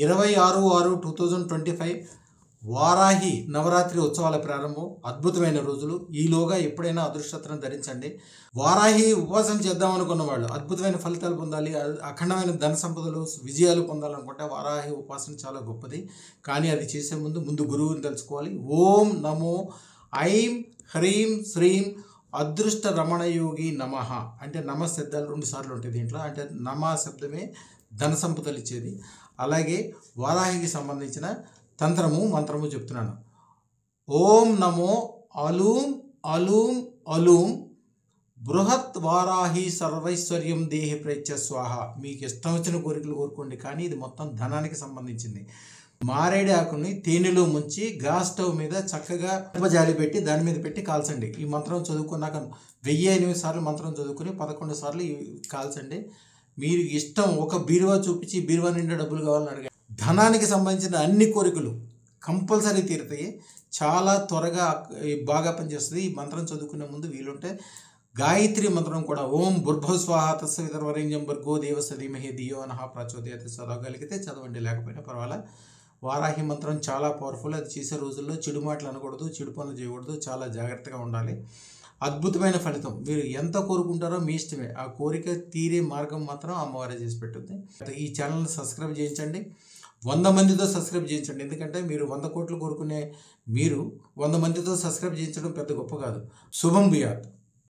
26/6/2025 వారాహి నవరాత్రి ఉత్సవాల ప్రారంభం. అద్భుతమైన రోజులు. ఈలోగా ఎప్పుడైనా అదృష్టత్రం ధరించండి. వారాహి ఉపవాసం చేద్దాం అనుకున్న వాళ్ళు అద్భుతమైన ఫలితాలు పొందాలి, అఖండమైన ధన సంపదలు, విజయాలు పొందాలనుకుంటే వారాహి ఉపాసన చాలా గొప్పది. కానీ అది చేసే ముందు గురువుని తెలుసుకోవాలి. ఓం నమో ఐం హ్రీం శ్రీం అదృష్ట రమణయోగి నమః అంటే నమ శబ్దాలు 2 సార్లు ఉంటాయి దీంట్లో. అంటే నమ శబ్దమే ధన సంపదలు ఇచ్చేది. అలాగే వారాహికి సంబంధించిన తంత్రము మంత్రము చెప్తున్నాను. ఓం నమో అలూం అలూం అలూం బృహత్ వారాహి సర్వైశ్వర్యం దేహి ప్రేచ్ఛ స్వాహ. మీకు ఇష్టం వచ్చిన కోరికలు కోరుకోండి, కానీ ఇది మొత్తం ధనానికి సంబంధించింది. మారేడు ఆకుని తేనెలో ముంచి గ్యాస్ స్టవ్ మీద చక్కగా జాలి పెట్టి దాని మీద పెట్టి కాల్చండి. ఈ మంత్రం చదువుకున్నాక 1008 సార్లు మంత్రం చదువుకుని 11 సార్లు కాల్చండి. మీరు ఇష్టం ఒక బీరువా చూపించి బీరువా నిండా డబ్బులు కావాలని అడగండి. ధనానికి సంబంధించిన అన్ని కోరికలు కంపల్సరీ తీరుతాయి. చాలా త్వరగా బాగా పనిచేస్తుంది. ఈ మంత్రం చదువుకునే ముందు వీలుంటే గాయత్రి మంత్రం కూడా ఓం భూర్భువస్వాహ తస్సవితుర్వరేణ్యం భర్గో దేవస్య ధీమహి ధియో నః ప్రచోదయాత్ చదవగలిగితే చదవండి, లేకపోయినా పర్వాలా. వారాహి మంత్రం చాలా పవర్ఫుల్. అది చేసే రోజుల్లో చెడు మాటలు అనకూడదు, చెడు పనులు చేయకూడదు, చాలా జాగ్రత్తగా ఉండాలి. అద్భుతమైన ఫలితం. మీరు ఎంత కోరుకుంటారో మీ ఇష్టమే. ఆ కోరిక తీరే మార్గం మాత్రం అమ్మవారే చేసి పెట్టింది. ఈ ఛానల్ని సబ్స్క్రైబ్ చేయించండి. 100 మందితో సబ్స్క్రైబ్ చేయించండి. ఎందుకంటే మీరు 100 కోట్లు కోరుకునే మీరు 100 మందితో సబ్స్క్రైబ్ చేయించడం పెద్ద గొప్ప కాదు. శుభం భూయాత్.